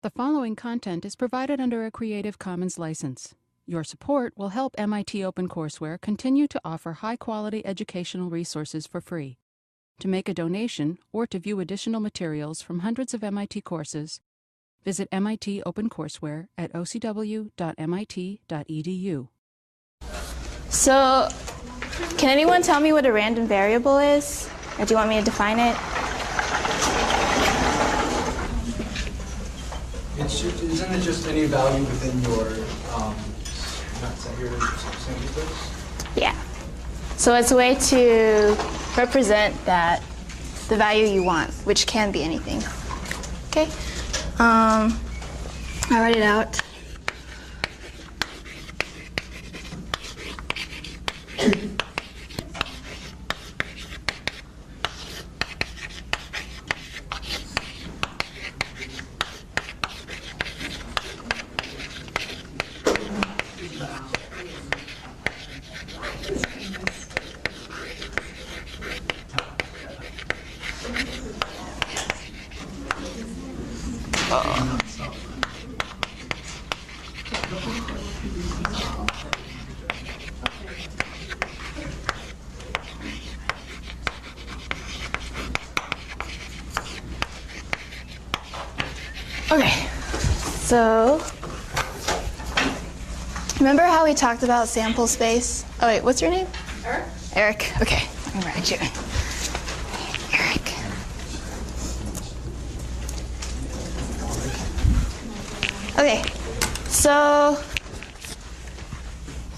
The following content is provided under a Creative Commons license. Your support will help MIT OpenCourseware continue to offer high-quality educational resources for free. To make a donation or to view additional materials from hundreds of MIT courses, visit MIT OpenCourseware at ocw.mit.edu. So, can anyone tell me what a random variable is? Or do you want me to define it? Isn't it just any value within your sample space? Yeah. So it's a way to represent the value you want, which can be anything. Okay. I'll write it out. Okay, so remember how we talked about sample space? Oh wait, what's your name? Eric. Eric, okay, let me write you. Eric. Okay, so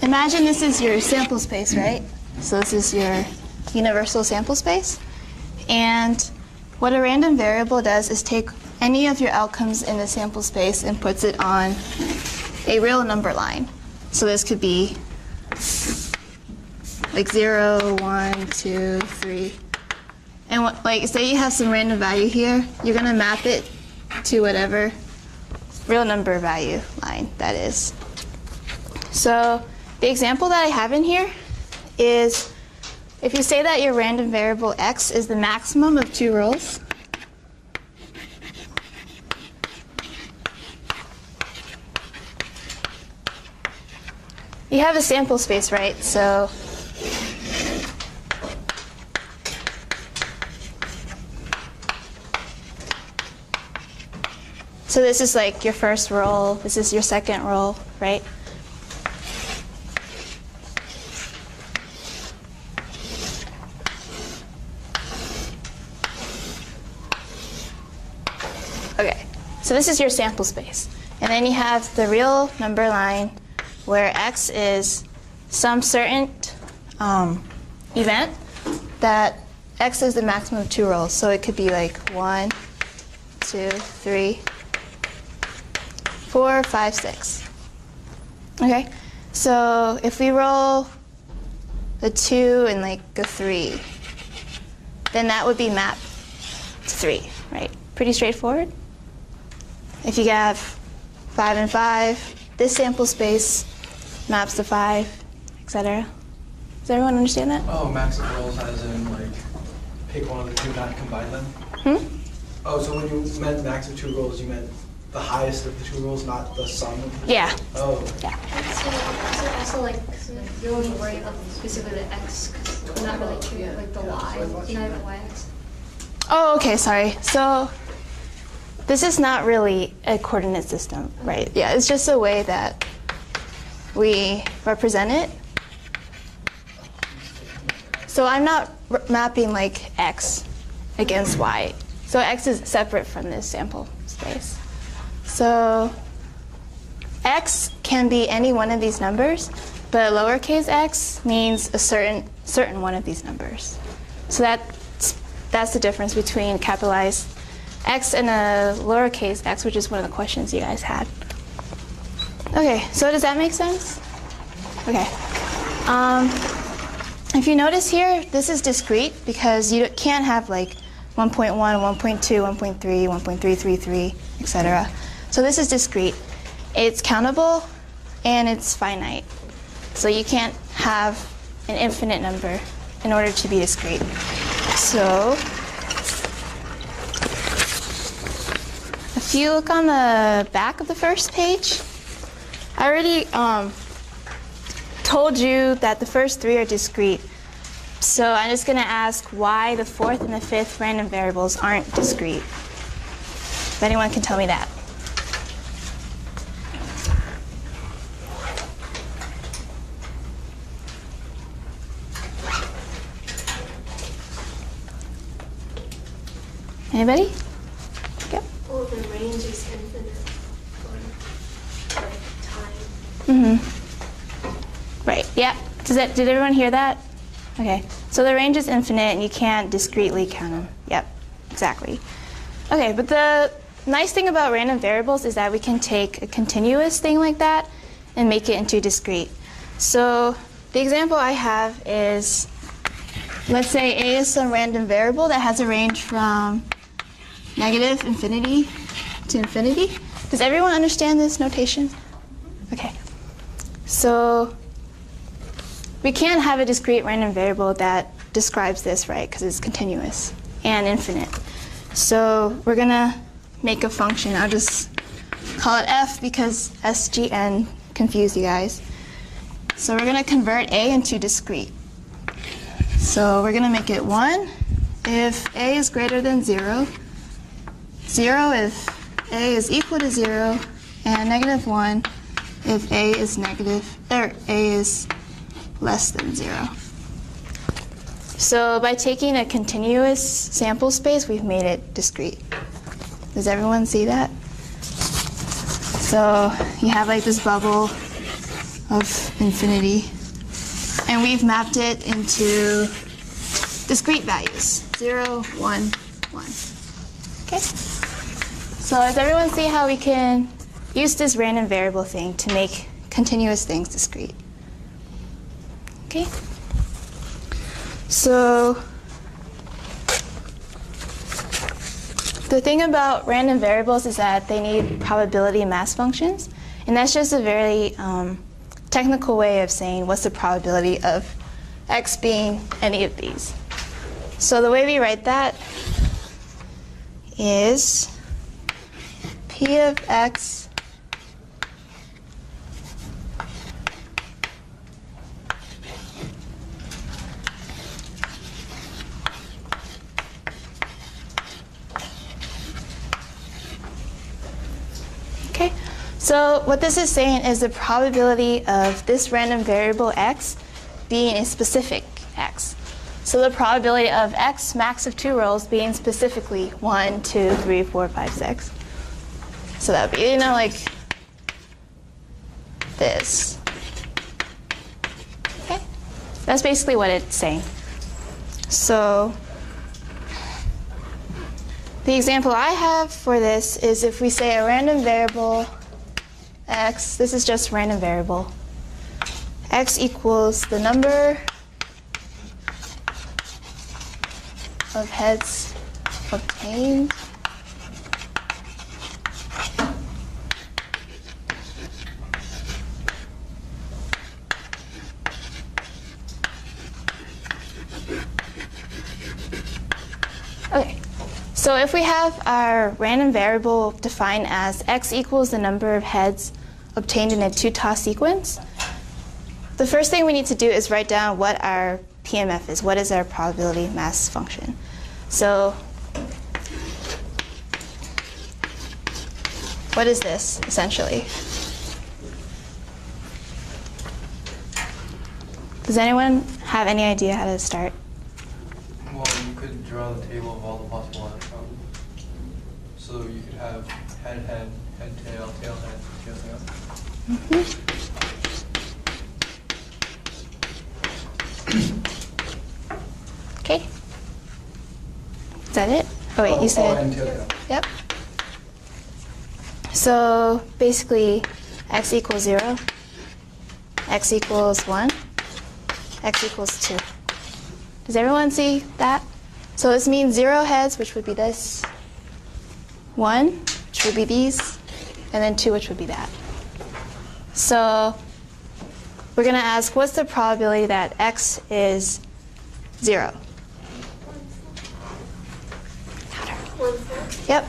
imagine this is your sample space, right? So this is your universal sample space. And what a random variable does is take any of your outcomes in the sample space and puts it on a real number line. So this could be like 0, 1, 2, 3. And like say you have some random value here, you're going to map it to whatever real number value line that is. So the example that I have in here is if you say that your random variable x is the maximum of 2 rows, you have a sample space, right? So this is like your first row, this is your second row, right? Okay, so this is your sample space. And then you have the real number line where x is some certain event that x is the maximum of 2 rows. So it could be like 1, 2, 3, 4, 5, 6. Okay, so if we roll the 2 and like a 3, then that would be mapped to 3, right? Pretty straightforward. If you have 5 and 5, this sample space maps to 5, etc. Does everyone understand that? Oh, max of rows as in like pick one of the two, not combine them? Oh, so when you meant max of 2 rows, you meant the highest of the 2 rows, not the sum of the two? Yeah. Oh. Yeah. So also like you don't worry about specifically the x, because we're not really treating like the y, not even y-axis. Oh, okay, sorry. So this is not really a coordinate system, right? Yeah, it's just a way that we represent it. So I'm not mapping like x against y. So x is separate from this sample space. So x can be any one of these numbers, but lowercase x means a certain one of these numbers. So that's the difference between capitalized x and a lowercase x, which is one of the questions you guys had. Okay, so does that make sense? Okay. If you notice here, this is discrete because you can't have like 1.1, 1.2, 1.3, 1.333, etc. So this is discrete. It's countable and it's finite. So you can't have an infinite number in order to be discrete. So if If you look on the back of the first page, I already told you that the first three are discrete. So I'm just going to ask why the fourth and the fifth random variables aren't discrete. If anyone can tell me that. Anybody? Yep. Well, the range is infinite for like time. Right. Yeah. Did everyone hear that? Okay. So the range is infinite, and you can't discretely count them. Yep. Exactly. Okay. But the nice thing about random variables is that we can take a continuous thing like that and make it into discrete. So the example I have is, let's say A is some random variable that has a range from negative infinity to infinity. Does everyone understand this notation? Okay. So we can't have a discrete random variable that describes this, right? Because it's continuous and infinite. So we're going to make a function. I'll just call it f because SGN confused you guys. So we're going to convert A into discrete. So we're going to make it 1 if A is greater than 0, 0 if A is equal to 0, and negative 1 if A is less than 0. So by taking a continuous sample space, we've made it discrete. Does everyone see that? So you have like this bubble of infinity, and we've mapped it into discrete values, 0, 1, 1. Okay? So does everyone see how we can use this random variable thing to make continuous things discrete? Okay? So the thing about random variables is that they need probability mass functions, and that's just a very technical way of saying what's the probability of x being any of these. So the way we write that is p of x okay. So what this is saying is the probability of this random variable x being a specific x. So the probability of x max of 2 rows being specifically 1, 2, 3, 4, 5, 6. So that would be, like this. Okay? That's basically what it's saying. So the example I have for this is if we say a random variable x, this is just random variable, x equals the number of heads obtained okay. So if we have our random variable defined as x equals the number of heads obtained in a 2-toss sequence, the first thing we need to do is write down what our PMF is. What is our probability mass function? So what is this, essentially? Does anyone have any idea how to start? Well, you could draw the table of all the possible outcomes. So you could have head, head, head, tail, tail, head, tail, tail. Mm-hmm. Okay. Is that it? Oh wait, you said. Yep. So basically, x equals 0, x equals 1, x equals 2. Does everyone see that? So this means 0 heads, which would be this, 1, which would be these, and then 2, which would be that. So we're going to ask, what's the probability that x is 0? Yep.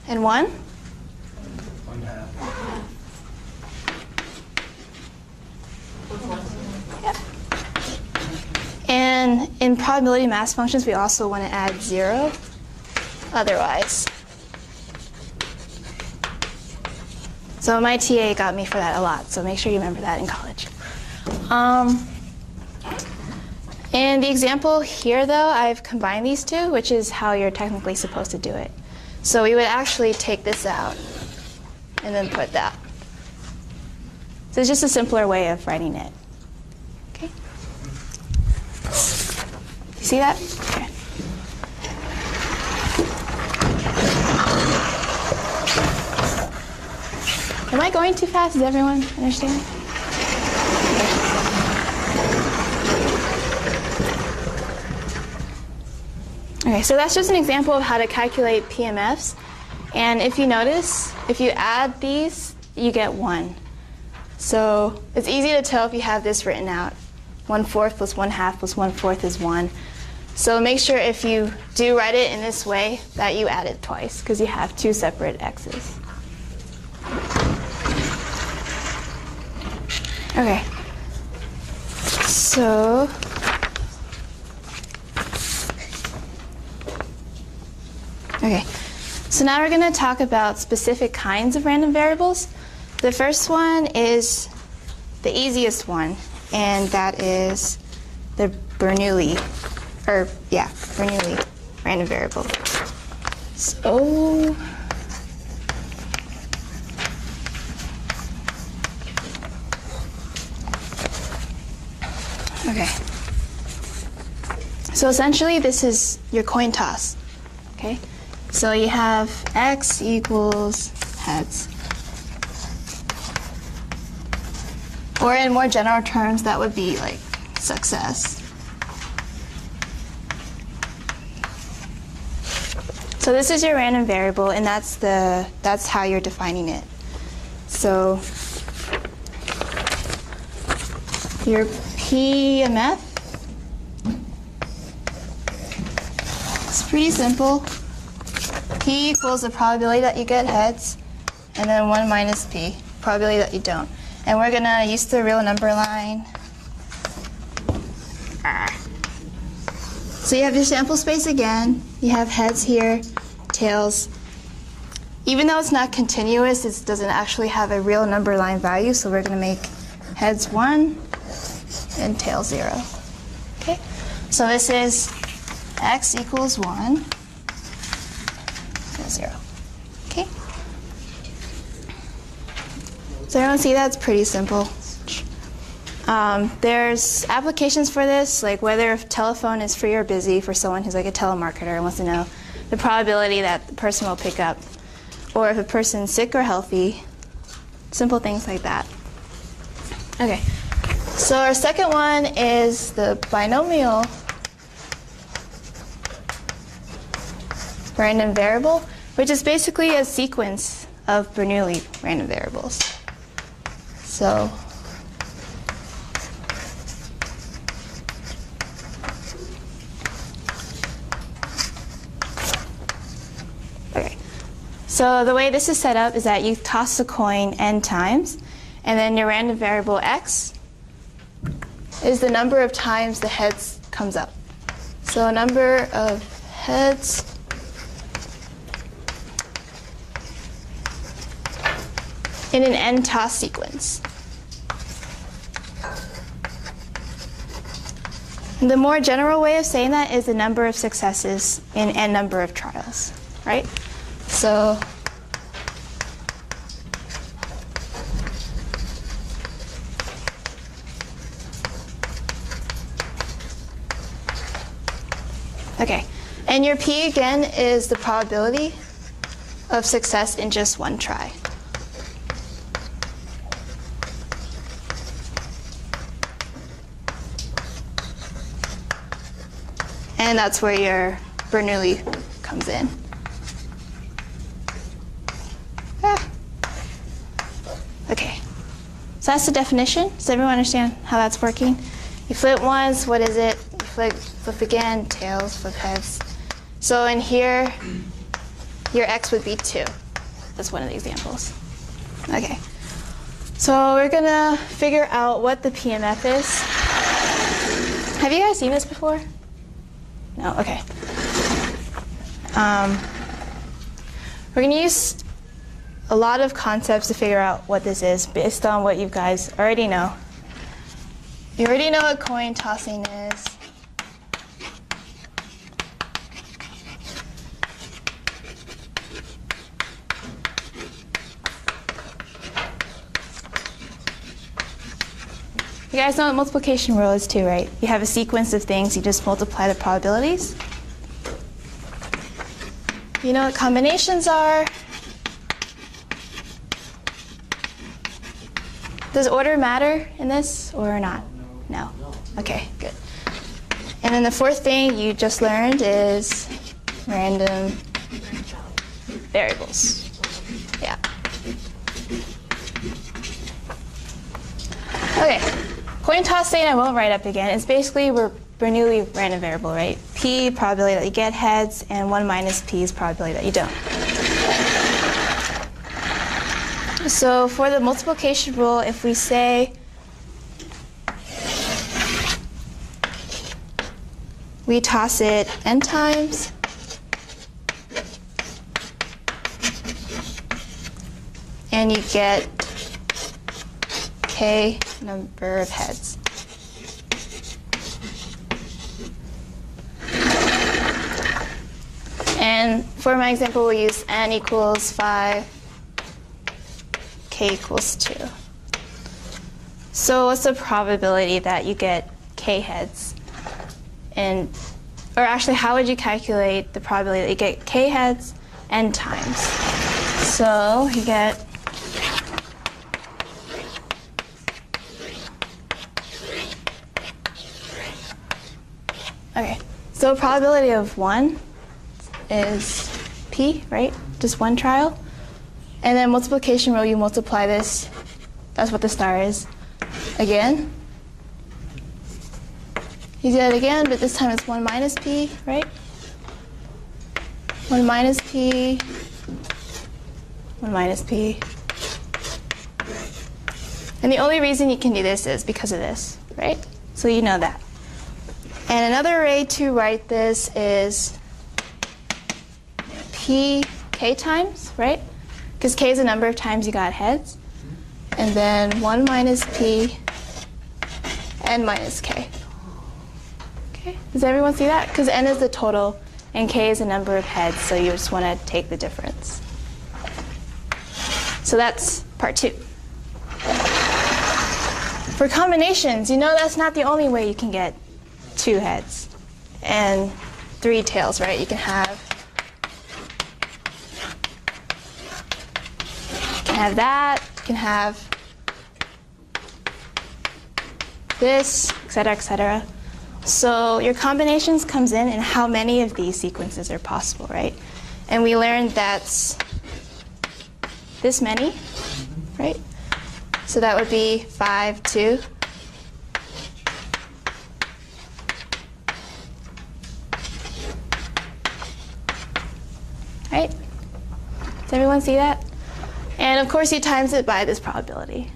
and 1? 1/2. Yep. And in probability mass functions, we also want to add 0 otherwise. So my TA got me for that a lot, so make sure you remember that in college. In the example here, though, I've combined these two, which is how you're technically supposed to do it. So we would actually take this out and then put that. So it's just a simpler way of writing it. Okay? You see that? Okay. Am I going too fast? Does everyone understand? Okay, so that's just an example of how to calculate PMFs. And if you notice, if you add these, you get 1. So it's easy to tell if you have this written out. 1/4 plus 1/2 plus 1/4 is 1. So make sure if you do write it in this way that you add it twice, because you have 2 separate x's. Okay. So now we're going to talk about specific kinds of random variables. The first one is the easiest one, and that is the Bernoulli random variable. So okay. So essentially this is your coin toss. Okay? So you have x equals heads. Or in more general terms, that would be like success. So this is your random variable, and that's how you're defining it. So your PMF, it's pretty simple. P equals the probability that you get heads, and then 1 minus P, probability that you don't. And we're going to use the real number line. So you have your sample space again. You have heads here, tails. Even though it's not continuous, it doesn't actually have a real number line value, so we're going to make heads 1 and tails 0. Okay? So this is x equals 1. 0. Okay? So everyone see that? It's pretty simple. There's applications for this, like whether a telephone is free or busy for someone who's like a telemarketer and wants to know the probability that the person will pick up, or if a person's sick or healthy, simple things like that. Okay, so our second one is the binomial random variable, which is basically a sequence of Bernoulli random variables. So the way this is set up is that you toss the coin n times, and then your random variable x is the number of times the heads comes up. So a number of heads in an n toss sequence. And the more general way of saying that is the number of successes in n number of trials, right? So okay, and your P again is the probability of success in just one try. And that's where your Bernoulli comes in. Okay, so that's the definition. Does everyone understand how that's working? You flip once, what is it? You flip again, tails, flip heads. So in here, your x would be 2. That's one of the examples. Okay. So we're going to figure out what the PMF is. Have you guys seen this before? No? Okay. We're going to use a lot of concepts to figure out what this is based on what you guys already know. You already know what coin tossing is. You guys know what multiplication rule is too, right? You have a sequence of things, you just multiply the probabilities. You know what combinations are. Does order matter in this or not? No. Okay, good. And then the fourth thing you just learned is random variables. Yeah. Okay. Coin tossing I won't write up again. It's basically we're Bernoulli random variable, right? P, probability that you get heads, and 1 minus P is probability that you don't. So for the multiplication rule, if we say we toss it n times, and you get k number of heads. And for my example, we'll use n equals 5, k equals 2. So what's the probability that you get k heads? And, or actually, how would you calculate the probability that you get k heads n times? So you get okay, so probability of 1 is p, right? Just one trial. And then multiplication rule, you multiply this. That's what the star is. Again. You do that again, but this time it's 1 minus p, right? 1 minus p, 1 minus p. And the only reason you can do this is because of this, right? So you know that. And another way to write this is p k times, right? Because k is the number of times you got heads. And then 1 minus p n minus k. Okay, does everyone see that? Because n is the total and k is the number of heads, so you just want to take the difference. So that's part 2. For combinations, you know that's not the only way you can get 2 heads and 3 tails, right? You can have that, you can have this, etc., etc. So your combinations comes in and how many of these sequences are possible, right? And we learned that's this many, right? So that would be 5, 2. Right? Does everyone see that? And of course you times it by this probability.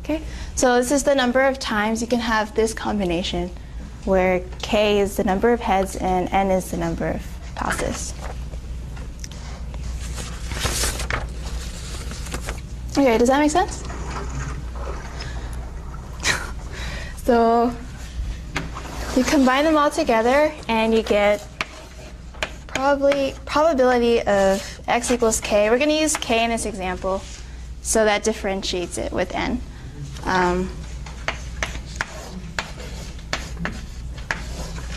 Okay? So this is the number of times you can have this combination where k is the number of heads and n is the number of tosses. Okay, does that make sense? So you combine them all together and you get probability of x equals k. We're going to use k in this example, so that differentiates it with n.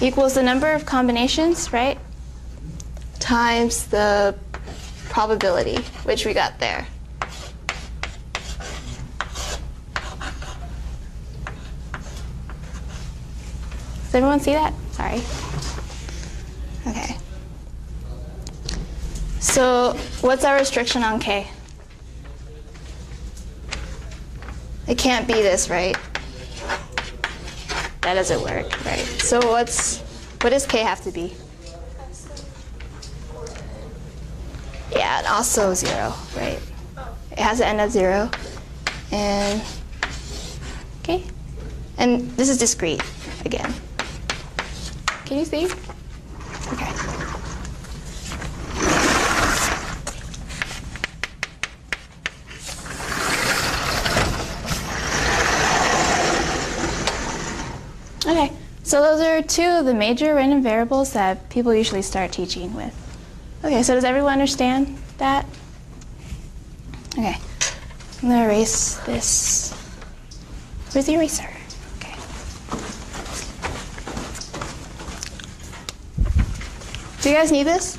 Equals the number of combinations, right, times the probability, which we got there. Does everyone see that? Sorry. Okay. So what's our restriction on k? It can't be this, right? That doesn't work, right? So what does k have to be? Yeah, and also 0, right? It has to end at 0. And, okay. And this is discrete, again. Can you see? Okay. Okay, so those are 2 of the major random variables that people usually start teaching with. Okay, so does everyone understand that? Okay, I'm gonna erase this. Where's the eraser? Okay. Do you guys need this?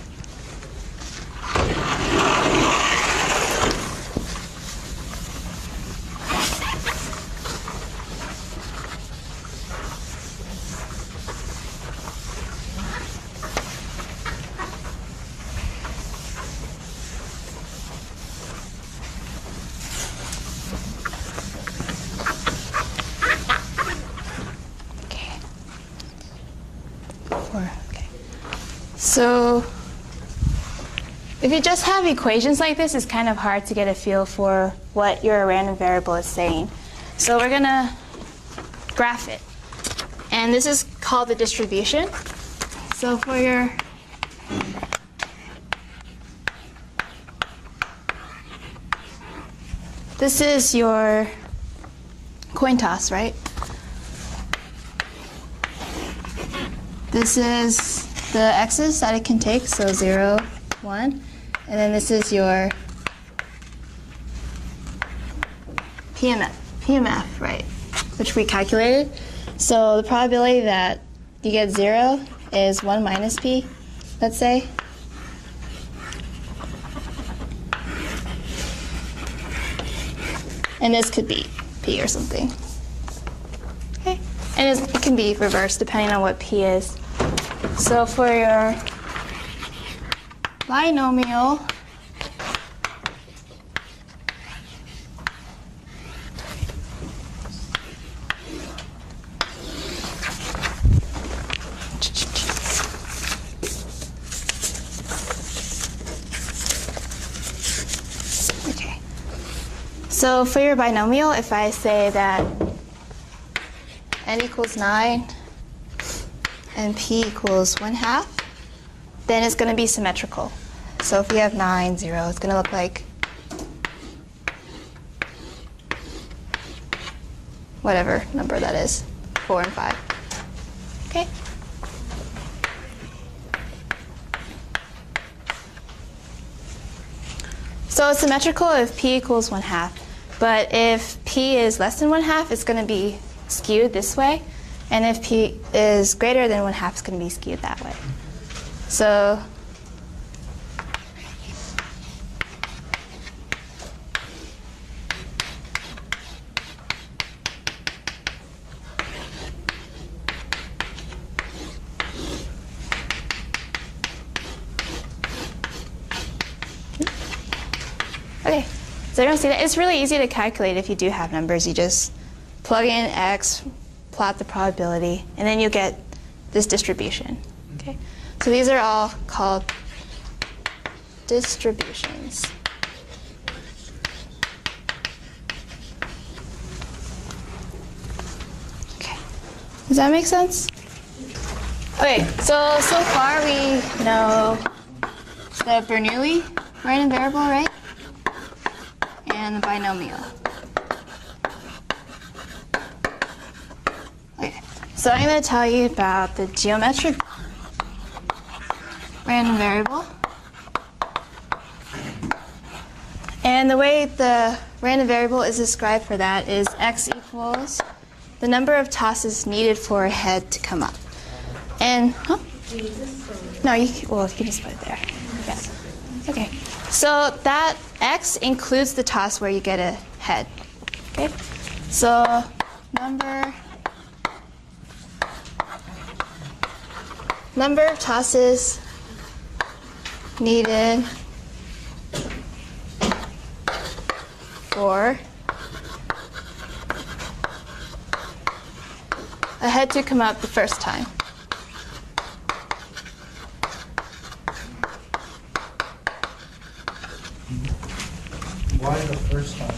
Okay. So if you just have equations like this, it's kind of hard to get a feel for what your random variable is saying. So we're going to graph it. And this is called the distribution. So for your this is your coin toss, right? This is the x's that it can take, so 0, 1. And then this is your PMF, right, which we calculated. So the probability that you get 0 is 1 minus p, let's say. And this could be p or something. Okay, and it can be reversed depending on what p is. So for your binomial, okay. So for your binomial, if I say that n equals 9 and p equals 1/2, then it's going to be symmetrical. So if we have 9, 0, it's going to look like whatever number that is, 4 and 5. Okay? So it's symmetrical if p equals 1/2. But if p is less than 1/2, it's going to be skewed this way. And if p is greater than 1/2, it's going to be skewed that way. So okay, so everyone see that? It's really easy to calculate if you do have numbers. You just plug in x, plot the probability, and then you get this distribution. Okay, so these are all called distributions. Okay, does that make sense? Okay, so far we know the Bernoulli random variable, right? And the binomial. Okay, so I'm going to tell you about the geometric random variable. And the way the random variable is described for that is x equals the number of tosses needed for a head to come up. And, no, you can just put it there. Yeah. Okay. So that x includes the toss where you get a head. Okay. So number of tosses needed for a head to come up the first time. first time?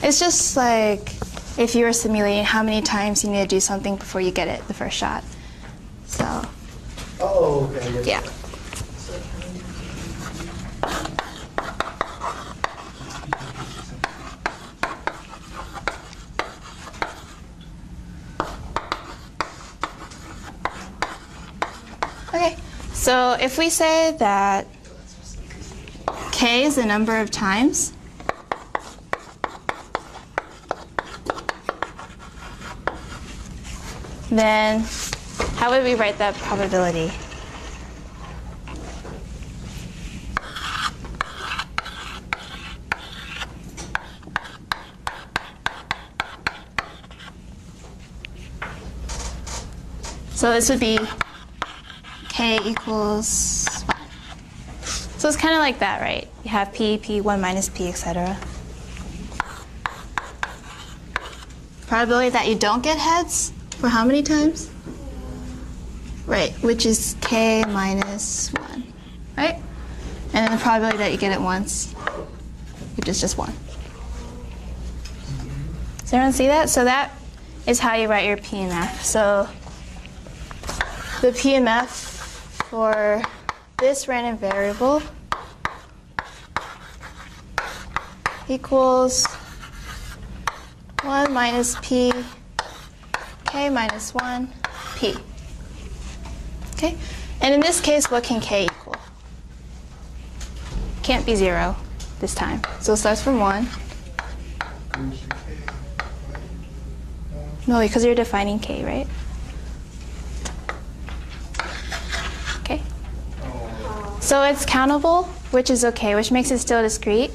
It's just like if you were simulating how many times you need to do something before you get it the first shot. So, Oh, okay. yeah. Okay, so if we say that k is the number of times then how would we write that probability? So this would be k equals 5. So it's kind of like that, right? You have p, p1 minus p, etc. Probability that you don't get heads for how many times? Right, which is k minus 1, right? And then the probability that you get it once, which is just 1. Does everyone see that? So that is how you write your PMF. So the PMF for this random variable equals 1 minus p, k minus 1, p. Okay? And in this case, what can k equal? Can't be 0 this time. So it starts from 1. No, because you're defining k, right? Okay. So it's countable, which is okay, which makes it still discrete,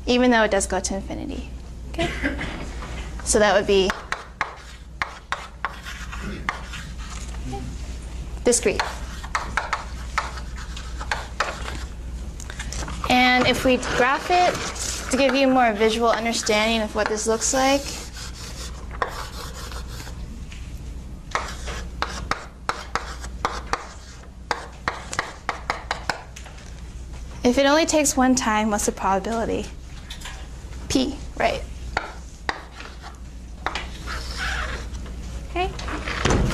even though it does go to infinity. Okay? So that would be discrete. And if we graph it to give you a more visual understanding of what this looks like, if it only takes one time, what's the probability? P, right? Okay.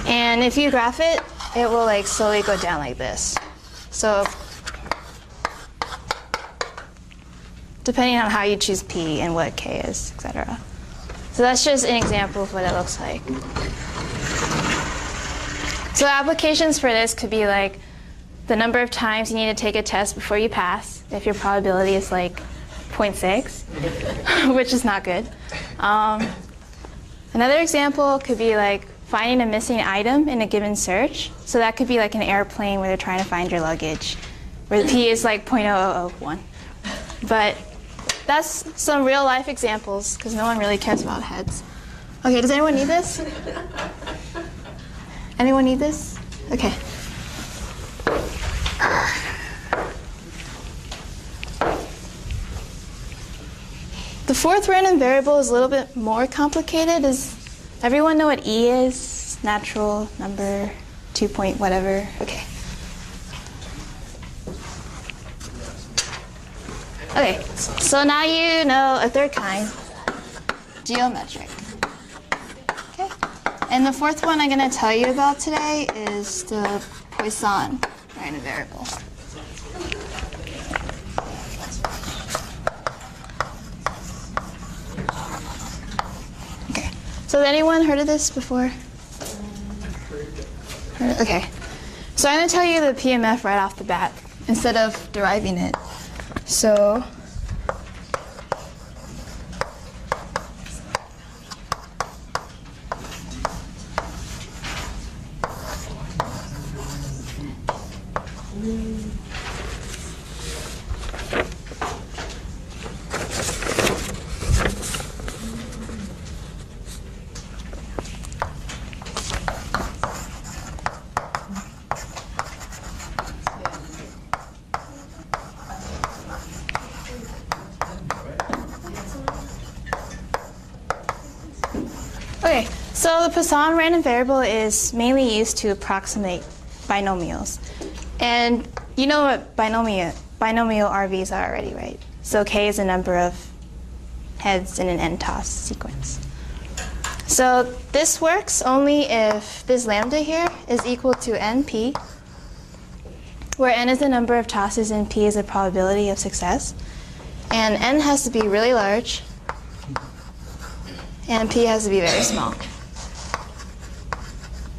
And if you graph it, it will like slowly go down like this. So depending on how you choose P and what K is, etc. So that's just an example of what it looks like. So applications for this could be like the number of times you need to take a test before you pass, if your probability is like 0.6, which is not good. Another example could be like finding a missing item in a given search. So that could be like an airplane where they're trying to find your luggage, where the P is like 0.0001. But that's some real life examples, because no one really cares about heads. Okay, does anyone need this? Anyone need this? Okay. The fourth random variable is a little bit more complicated. Does everyone know what E is? Natural number, 2 point whatever. Okay. Okay, so now you know a third kind, geometric. Okay, and the fourth one I'm going to tell you about today is the Poisson random variable. Okay, so has anyone heard of this before? Okay, so I'm going to tell you the PMF right off the bat instead of deriving it. So okay, so the Poisson random variable is mainly used to approximate binomials. And you know what binomial RVs are already, right? So K is the number of heads in an n toss sequence. So this works only if this lambda here is equal to np, where n is the number of tosses and p is the probability of success. And n has to be really large, and p has to be very small.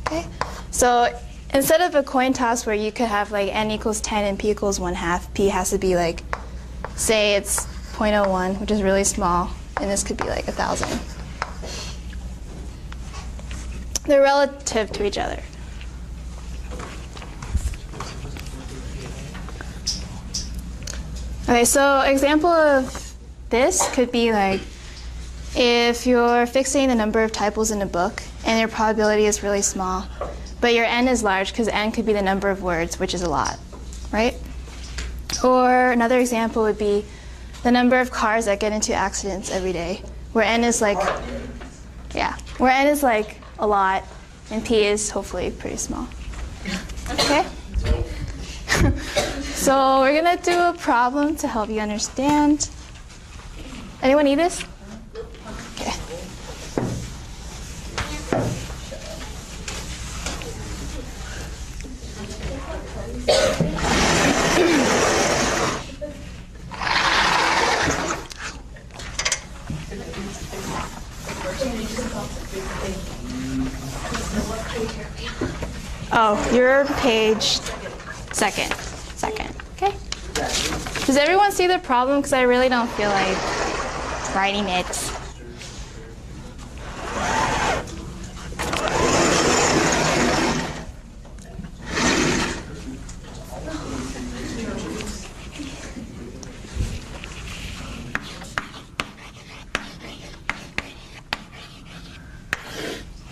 Okay? So instead of a coin toss where you could have like n equals 10 and p equals 1/2, p has to be like, say it's 0.01, which is really small, and this could be like 1,000. They're relative to each other. Okay, so example of this could be like if you're fixing the number of typos in a book and your probability is really small, but your n is large because n could be the number of words, which is a lot, right? Or another example would be the number of cars that get into accidents every day, where n is like, where n is like a lot, and p is hopefully pretty small. Okay? So we're gonna do a problem to help you understand. Anyone need this? Okay. Oh, your page second. Okay. Does everyone see the problem? Because I really don't feel like writing it.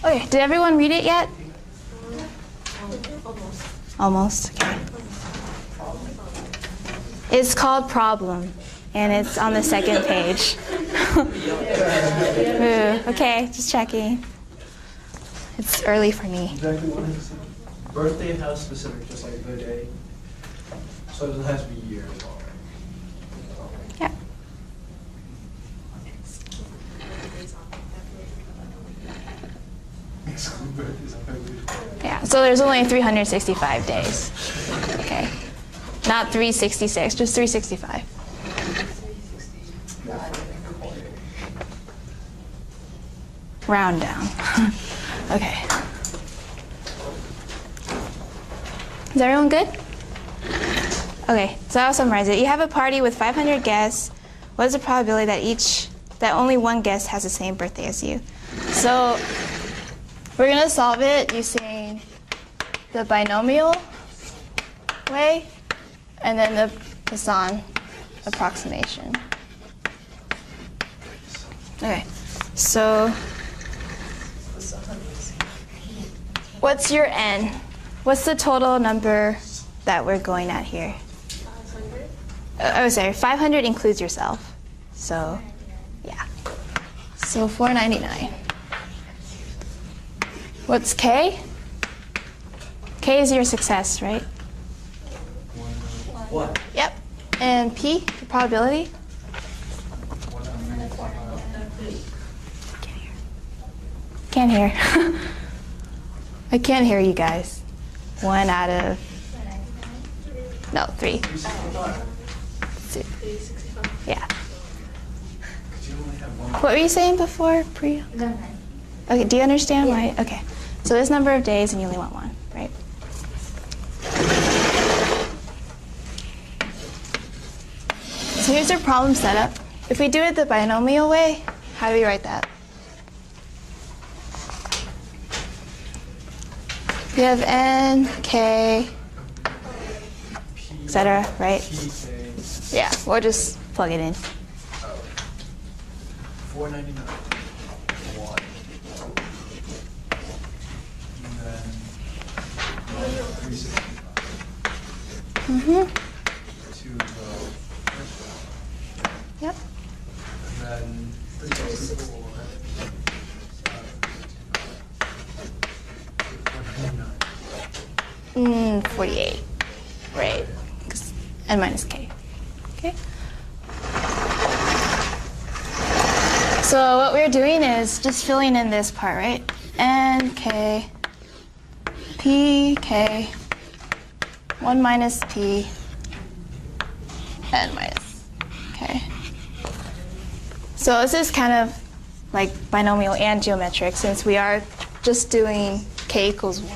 Okay, did everyone read it yet? Almost, okay. It's called Problem, and it's on the second page. Ooh, okay, just checking. It's early for me. Exactly what is it? Birthday and house specific, just like the day. So it doesn't have to be year as well, right? Yeah. Exclude birthdays on February. Yeah, so there's only 365 days. Okay. Not 366, just 365. Round down. Okay. Is everyone good? Okay, so I'll summarize it. You have a party with 500 guests. What is the probability that only one guest has the same birthday as you? So we're gonna solve it using the binomial way and then the Poisson approximation. Okay, so what's your n? What's the total number that we're going at here? 500 includes yourself. So, yeah. So 499. What's k? K is your success, right? What? Yep. And p, the probability? Can't hear. I can't hear you guys. 1 out of... No, 3. 2. Yeah. What were you saying before, Priya? Okay, do you understand why? Okay. So this number of days and you only want 1, right? So here's our problem setup. If we do it the binomial way, how do we write that? We have n, k, etc., right? Yeah, we'll just plug it in. 499. 1. And then 365. Mm-hmm. To the first one. Yep. And then 364. 48, right? 'Cause n minus k. Okay. So what we're doing is just filling in this part, right? N, K, P, K, 1 minus P, N minus K. So this is kind of like binomial and geometric since we are just doing K equals 1.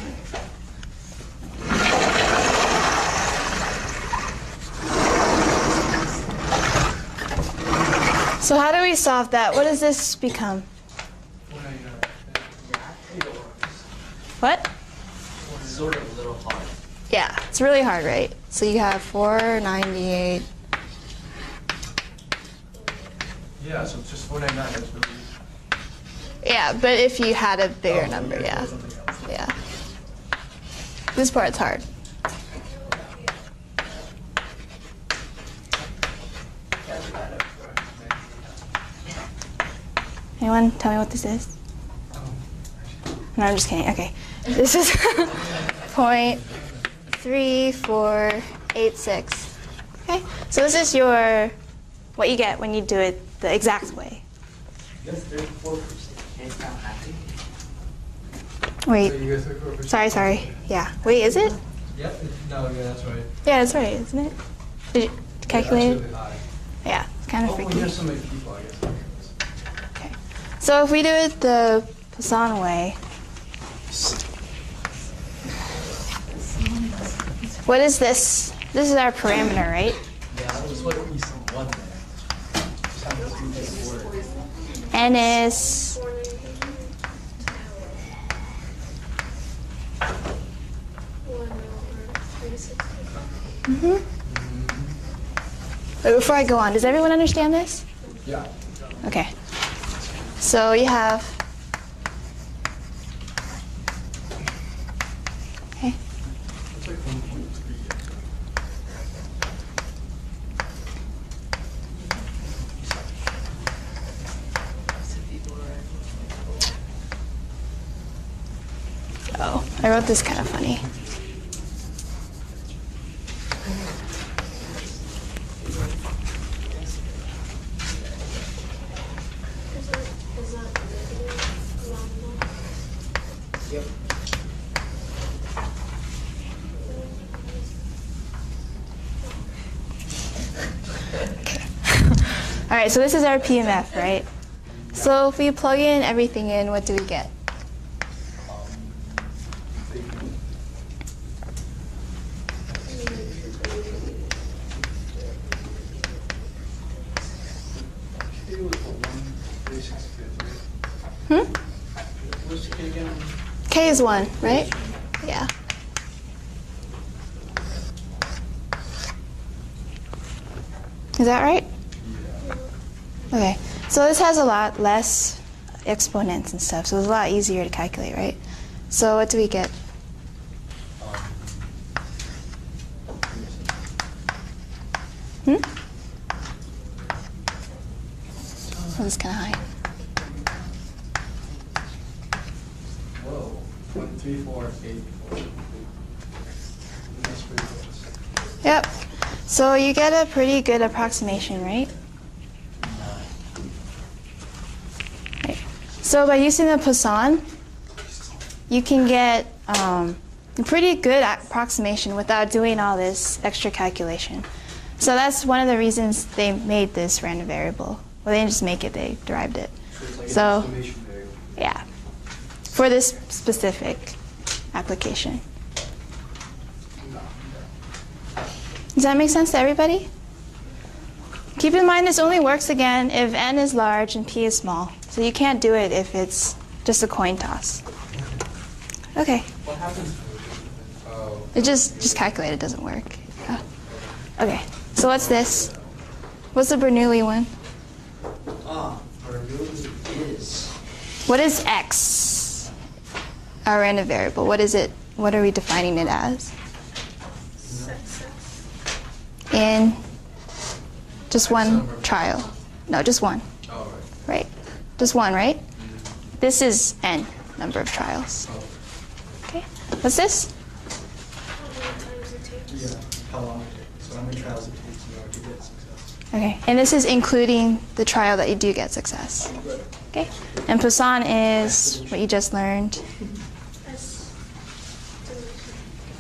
So how do we solve that? What does this become? What? It's sort of a little hard. Yeah, it's really hard, right? So you have 498. Yeah, so it's just 499. That's really. Yeah, but if you had a bigger number, yeah. Yeah. This part's hard. Anyone tell me what this is? No, I'm just kidding. Okay. This is 0.3486. Okay? So this is what you get when you do it the exact way. That's 34%. Can't count happy. Wait. So you guys took over. Sorry. Yeah. Wait, is it? Yep. No, yeah, that's right. Yeah, that's right, isn't it? Did you calculate That's it? really high. Yeah, it's kind of Oh, when freaky. there's so many people, I guess. Okay. So if we do it the Poisson way, what is this? This is our parameter, right? Yeah, that was what we saw one there. Just have to do this order. N is 1/360. Wait, before I go on, does everyone understand this? Yeah. Okay. So you have. Okay. It's like 1.3. Oh, I wrote this kind of funny. Is that negative lambda? Yep. All right, so this is our PMF, right? So if we plug in everything in, what do we get? What's the K again? K is 1, right? Yeah. Is that right? Okay. So this has a lot less exponents and stuff, so it's a lot easier to calculate, right? So what do we get? Hmm? Oh, this is kind of high. Whoa. 1.3484. That's pretty close. Yep. So you get a pretty good approximation, right? Right. So by using the Poisson, you can get a pretty good approximation without doing all this extra calculation. So that's one of the reasons they made this random variable. Well, they didn't just make it, they derived it. So it's like So- an estimation variable. Yeah, for this specific application. Does that make sense to everybody? Keep in mind this only works again if n is large and p is small. So you can't do it if it's just a coin toss. Okay. What happens? Oh. It just calculate, it doesn't work. Yeah. Okay, so what's this? What's the Bernoulli one? Bernoulli is. What is x? Our random variable. What is it? What are we defining it as? In just one trial. No, just one. Oh, right. Right? Just one, right? This is n number of trials. Okay. What's this? Yeah. How long it takes. So how many trials it takes in order to get success? Okay, and this is including the trial that you do get success. Okay, and Poisson is what you just learned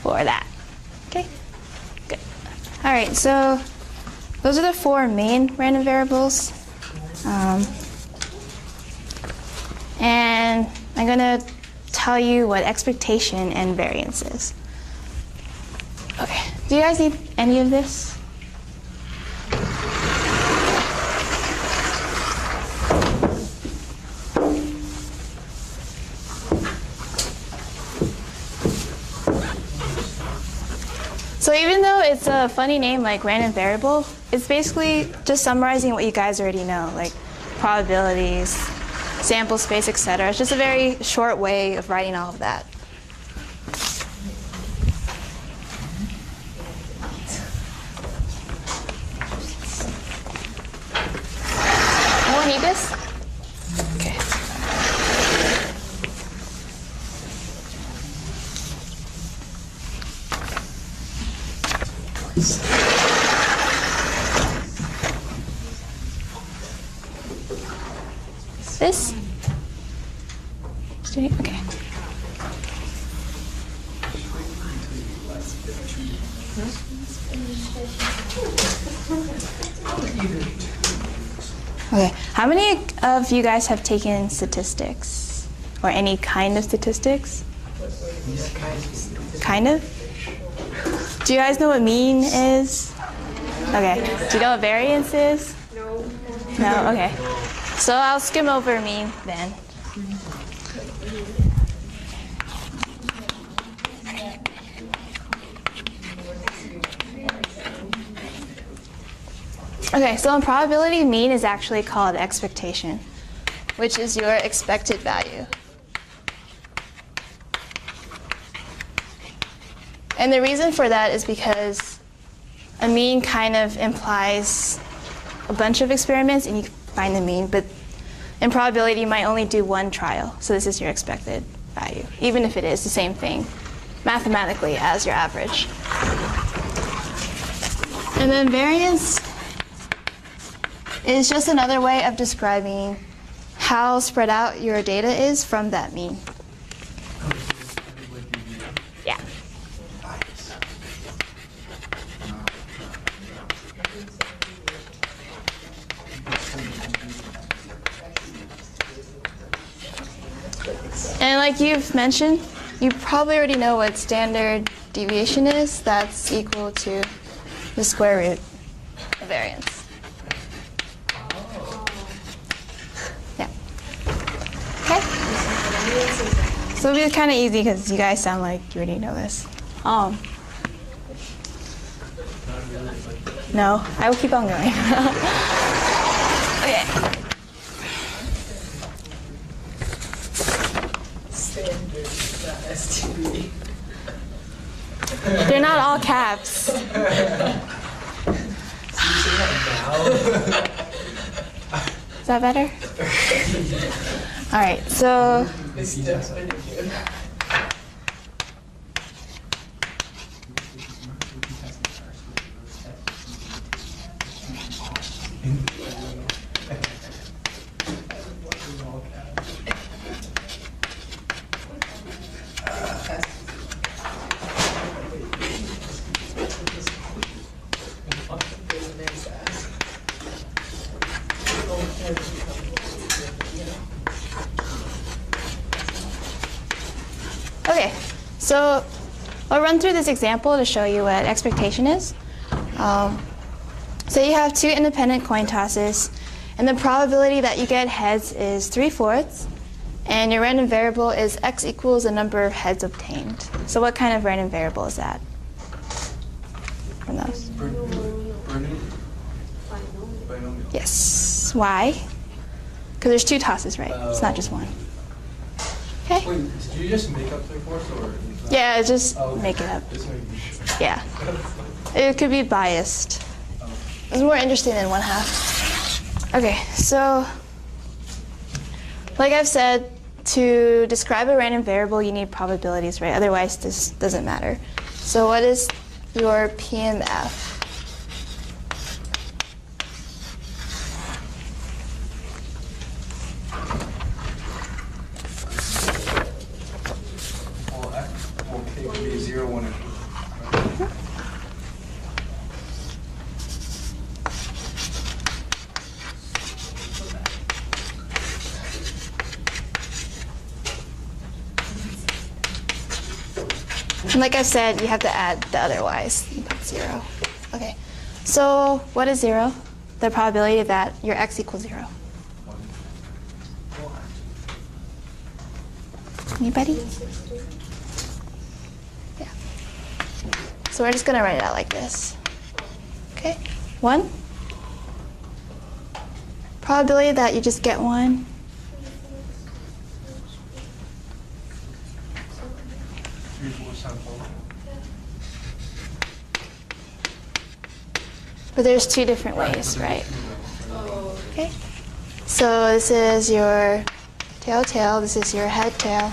for that. Okay, good. All right, so those are the 4 main random variables. And I'm going to tell you what expectation and variance is. Okay, do you guys need any of this? So even though it's a funny name like random variable, it's basically just summarizing what you guys already know, like probabilities, sample space, etc. It's just a very short way of writing all of that. Anyone need this? Okay. This? Okay. Okay. How many of you guys have taken statistics? Or any kind of statistics? Kind of? Do you guys know what mean is? Okay. Do you know what variance is? No. No? Okay. So I'll skim over mean then. Okay, so in probability, mean is actually called expectation, which is your expected value. And the reason for that is because a mean kind of implies a bunch of experiments and you find the mean, but in probability you might only do one trial. So this is your expected value, even if it is the same thing mathematically as your average. And then variance is just another way of describing how spread out your data is from that mean. Yeah. And like you've mentioned, you probably already know what standard deviation is. That's equal to the square root of variance. Yeah. Okay? So it'll be kind of easy because you guys sound like you already know this. No, I will keep on going. Okay. They're not all caps. Is that better? All right, so okay, so I'll run through this example to show you what expectation is. So you have 2 independent coin tosses, and the probability that you get heads is 3/4, and your random variable is x equals the number of heads obtained. So what kind of random variable is that? From those? Yes. Why? Because there's 2 tosses, right? It's not just one. Okay? Wait, did you just make up 3/4 or? Yeah, just make it up. Just making sure. Yeah. It could be biased. It's more interesting than 1/2. Okay, so like I've said, to describe a random variable, you need probabilities, right? Otherwise, this doesn't matter. So what is your PMF? And like I said, you have to add the otherwise. You put 0. Okay. So what is 0? The probability that your x equals 0. Anybody? Yeah. So we're just going to write it out like this. Okay. 1. Probability that you just get 1. But there's 2 different ways, right? Okay. So this is your tail, tail. This is your head, tail.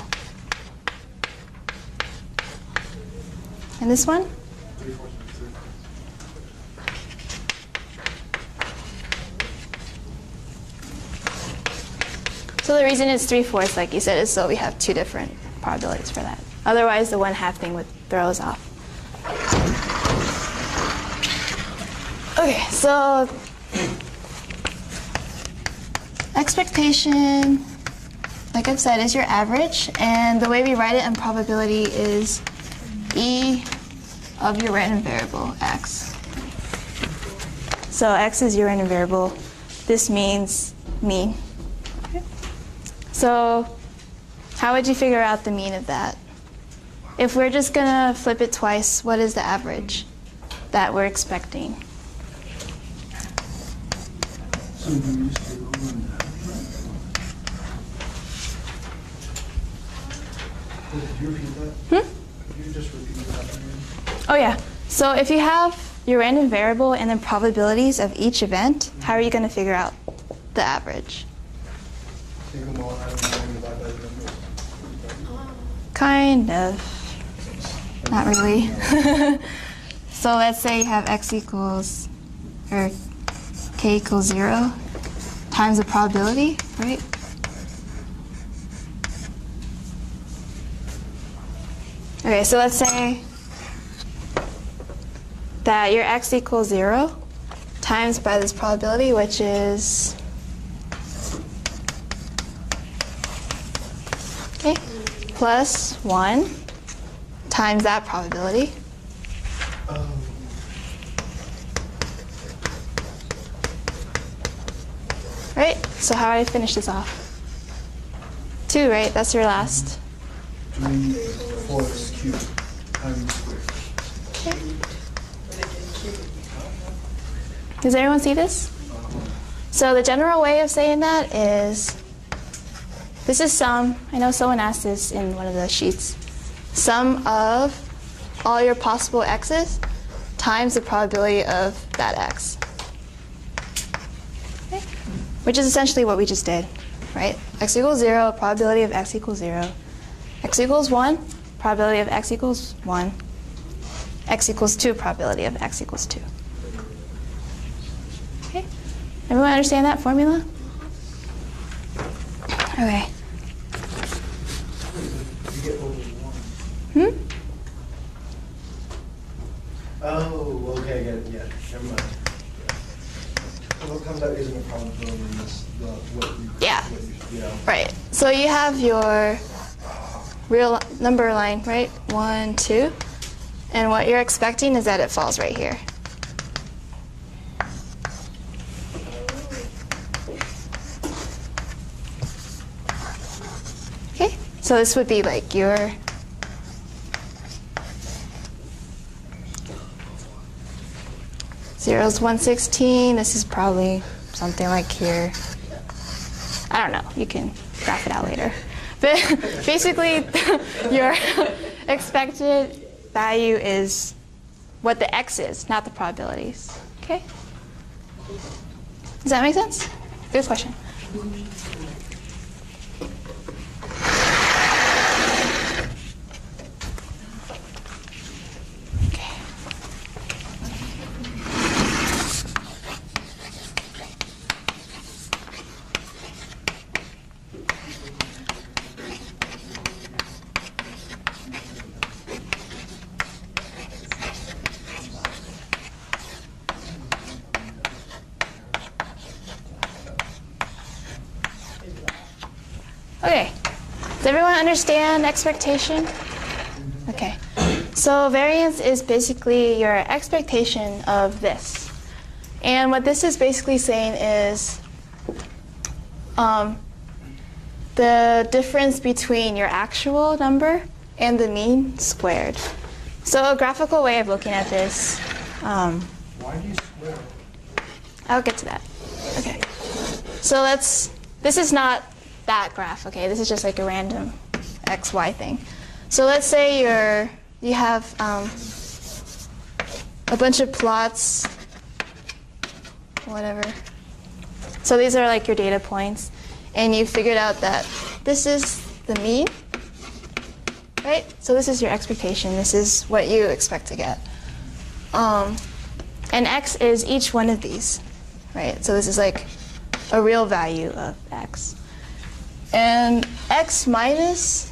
And this one? So the reason it's 3/4, like you said, is so we have 2 different probabilities for that. Otherwise, the 1/2 thing would throw us off. Okay, so expectation, like I've said, is your average, and the way we write it in probability is E of your random variable, x. So x is your random variable. This means mean. Okay. So how would you figure out the mean of that? If we're just going to flip it twice, what is the average that we're expecting? So you used to go on that. Could you repeat that? Could you just repeat that again? Oh yeah. So if you have your random variable and then probabilities of each event, how are you going to figure out the average? Take them all out and divide by the number. Kind of. Not really. So let's say you have x equals, or k equals 0 times the probability, right? Okay, so let's say that your x equals 0 times by this probability, which is, okay, plus 1 times that probability. Right? So how do I finish this off? 2, right? That's your last. 3/4 cubed times squared. Okay. Does everyone see this? So the general way of saying that is, this is sum. I know someone asked this in one of the sheets. Sum of all your possible x's times the probability of that x. Okay. Which is essentially what we just did, right? X equals 0, probability of x equals 0. X equals 1, probability of x equals 1. X equals 2, probability of x equals 2. Okay. Everyone understand that formula? Okay. You get over 1. Oh, okay, I get it. Yeah, never mind. So what comes out isn't a probability, it's what you. Yeah. What you, yeah. Right. So you have your real number line, right? 1, 2. And what you're expecting is that it falls right here. Okay. So this would be like your zero's 1/16. This is probably something like here. I don't know. You can graph it out later. But basically, your expected value is what the x is, not the probabilities. Okay? Does that make sense? Good question. Okay. Okay. Does everyone understand expectation? Okay. So variance is basically your expectation of this. And what this is basically saying is the difference between your actual number and the mean squared. So a graphical way of looking at this, Why do you square? I'll get to that. Okay. So this is not that graph, okay? This is just like a random x, y thing. So let's say you have a bunch of plots, whatever. So these are like your data points, and you figured out that this is the mean, right? So this is your expectation. This is what you expect to get. And x is each one of these, right? So this is like a real value of x. And x minus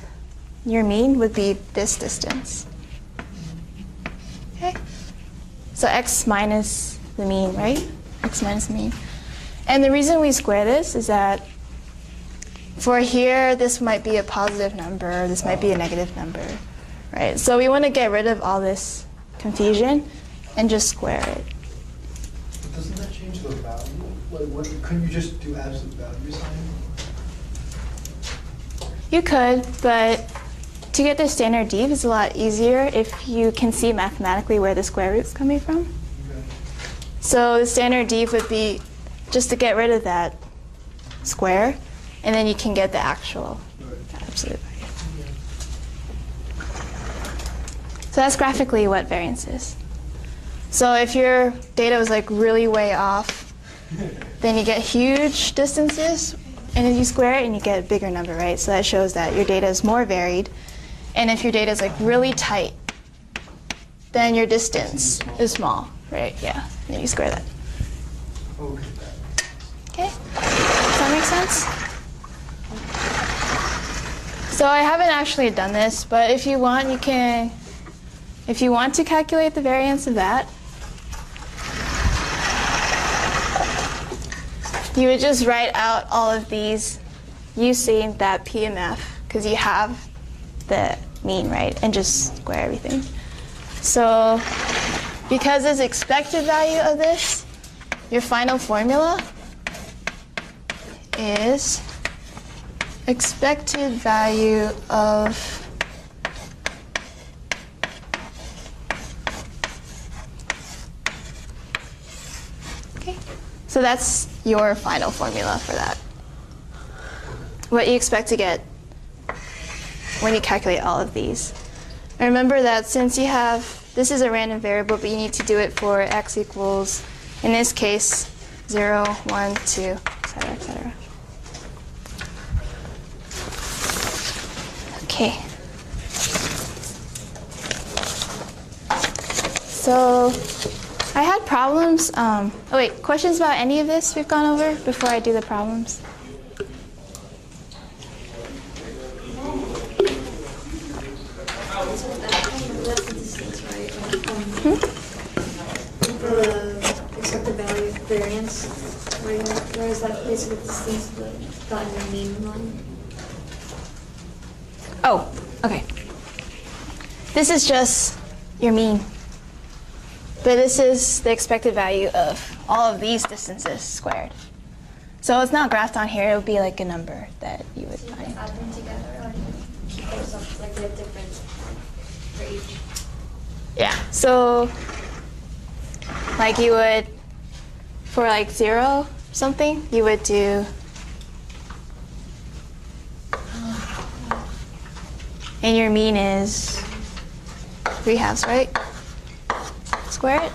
your mean would be this distance. Okay? So x minus the mean, right? X minus the mean. And the reason we square this is that for here, this might be a positive number, this might be a negative number, right? So we want to get rid of all this confusion and just square it. But doesn't that change the value? Like, couldn't you just do absolute value sign? You could, but to get the standard dev is a lot easier if you can see mathematically where the square root's coming from. Okay. So the standard dev would be just to get rid of that square, and then you can get the actual absolute value. So that's graphically what variance is. So if your data was like really way off, then you get huge distances, and then you square it and you get a bigger number, right? So that shows that your data is more varied. And if your data is like really tight, then your distance is small, right? Yeah, and then you square that. Okay, does that make sense? So I haven't actually done this, but if you want, you can, if you want to calculate the variance of that, you would just write out all of these using that PMF, because you have the mean, right? And just square everything. So because it's expected value of this, your final formula is expected value of so that's your final formula for that. What you expect to get when you calculate all of these. And remember that since you have, this is a random variable, but you need to do it for x equals, in this case, 0, 1, 2, etc., etc. Okay. So I had problems. Oh wait, questions about any of this we've gone over before I do the problems? Expected value variance, where is that basically distance gotten the mean line? Oh, okay. This is just your mean. But this is the expected value of all of these distances squared. So it's not graphed on here, it would be like a number that you would find. Add them together, or keep those up, like they're different for each? Yeah, so like you would, for like 0 something, you would do, and your mean is 3/2, right? Square it.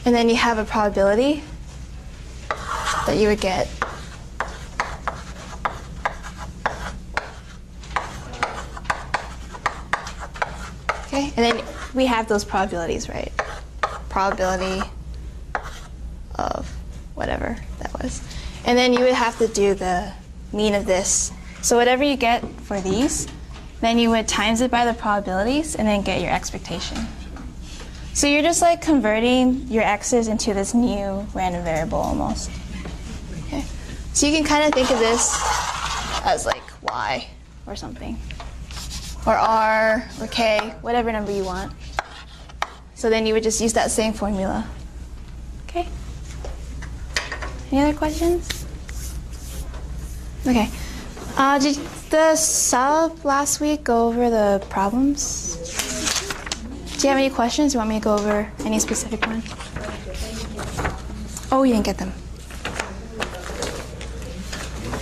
And then you have a probability that you would get. Okay, and then we have those probabilities, right? Probability of whatever that was. And then you would have to do the mean of this. So whatever you get for these, then you would times it by the probabilities and then get your expectation. So you're just like converting your x's into this new random variable almost. Okay. So you can kind of think of this as like y or something. or R or K, whatever number you want. So then you would just use that same formula. Okay? Any other questions? Okay. Did the sub last week go over the problems? Do you have any questions? Do you want me to go over any specific one? Oh, you didn't get them.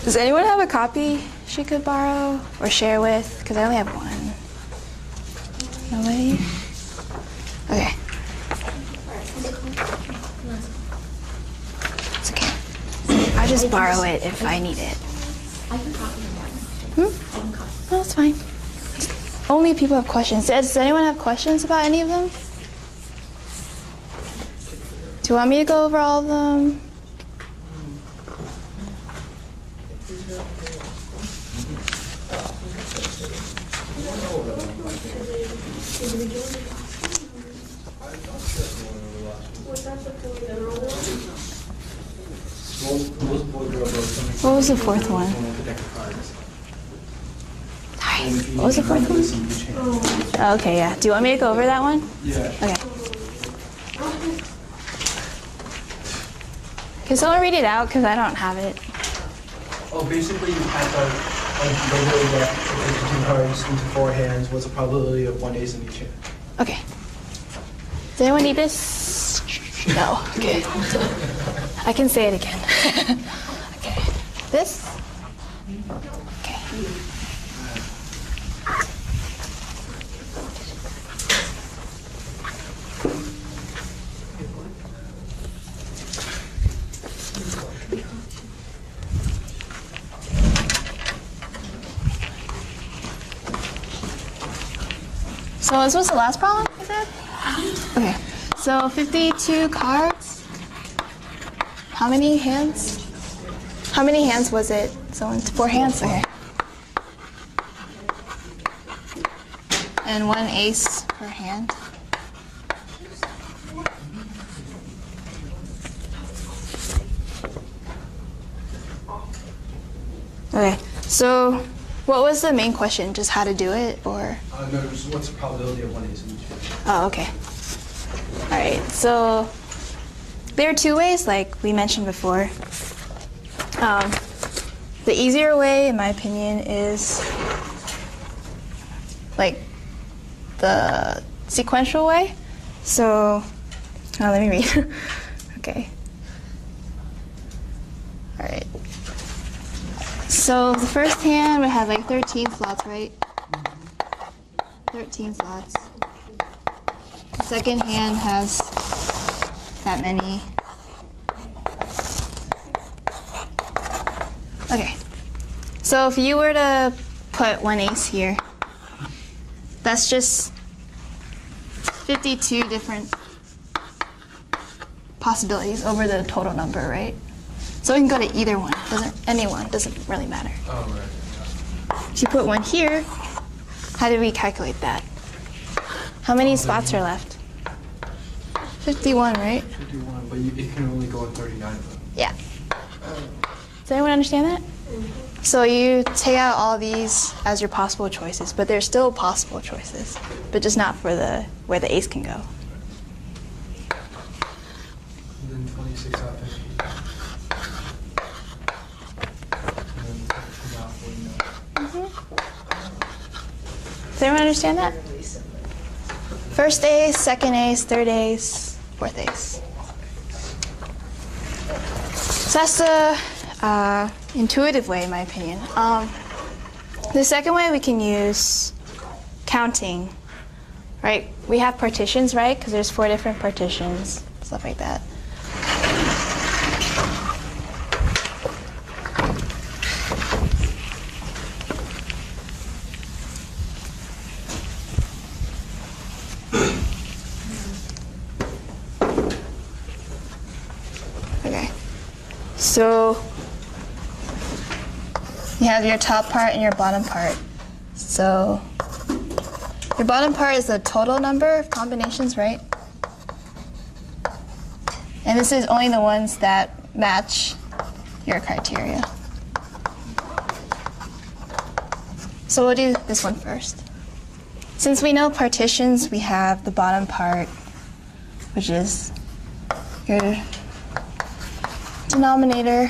Does anyone have a copy she could borrow or share with? Because I only have one. Nobody? Okay. It's okay. I'll just borrow it if I need it. I can copy them. Hmm? I can copy. No, that's fine. Only people have questions. Does anyone have questions about any of them? Do you want me to go over all of them? What was the fourth one? Sorry. What was the fourth one? Oh, okay, yeah. Do you want me to go over that one? Yeah. Okay. Can someone read it out? Because I don't have it. Oh, basically you had the way that if you do cards into 4 hands, what's the probability of 1 ace in each hand? Okay. Does anyone need this? No. Okay. I can say it again. Okay. This? Okay. So this was the last problem, you said? Okay. So 52 cards. How many hands? How many hands was it? So it's 4 hands? Okay. And 1 ace per hand. Okay. So what was the main question? Just how to do it, or? No, just what's the probability of 1 ace in each hand? Oh, okay. All right. So there are 2 ways, like we mentioned before. The easier way, in my opinion, is like the sequential way. So, let me read. Okay. All right. So the first hand would have like 13 slots, right? 13 slots. The second hand has that many. Okay. So if you were to put 1 ace here, that's just 52 different possibilities over the total number, right? So we can go to either one. Doesn't really matter. Oh, right. If you put 1 here, how do we calculate that? How many spots are left? 51, right? 51, but it can only go in 39 of them. Yeah. Does anyone understand that? So you take out all these as your possible choices, but they're still possible choices, but just not for where the ace can go. And then 26 out 50. And then 15 out 49. Does everyone understand that? First ace, second ace, third ace, fourth ace. So that's the intuitive way, in my opinion. The second way, we can use counting, right? We have partitions, right? Because there's 4 different partitions, stuff like that. Okay. So you have your top part and your bottom part. So your bottom part is the total number of combinations, right? And this is only the ones that match your criteria. So we'll do this one first. Since we know partitions, we have the bottom part, which is your denominator.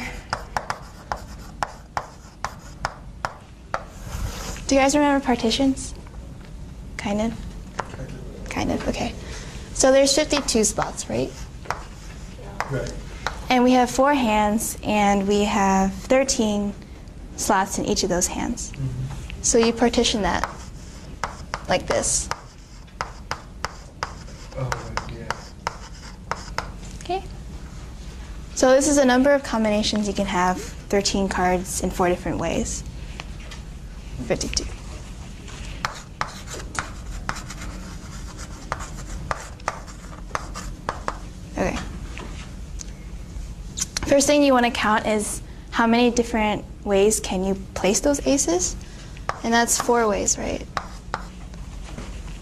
Do you guys remember partitions? Kind of? Kind of, okay. So there's 52 spots, right? Right. And we have 4 hands, and we have 13 slots in each of those hands. So you partition that like this. Oh, right, yeah. Okay? So this is a number of combinations you can have 13 cards in 4 different ways. 52. Okay. First thing you want to count is how many different ways can you place those aces? And that's 4 ways, right?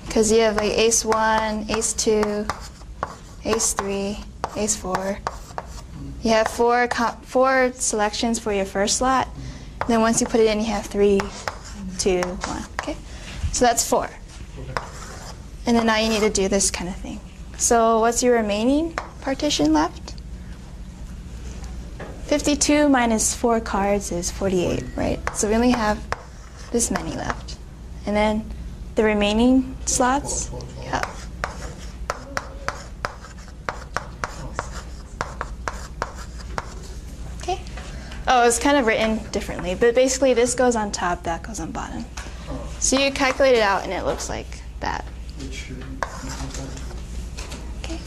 Because you have like ace 1, ace 2, ace 3, ace 4. You have 4 selections for your first slot. Then once you put it in, you have 3, 2, 1. Okay? So that's 4. And then now you need to do this kind of thing. So what's your remaining partition left? 52 minus 4 cards is 48, right? So we only have this many left. And then the remaining slots? Yeah. Okay. Oh, it's kind of written differently, but basically this goes on top, that goes on bottom. So you calculate it out and it looks like that. It should. Okay.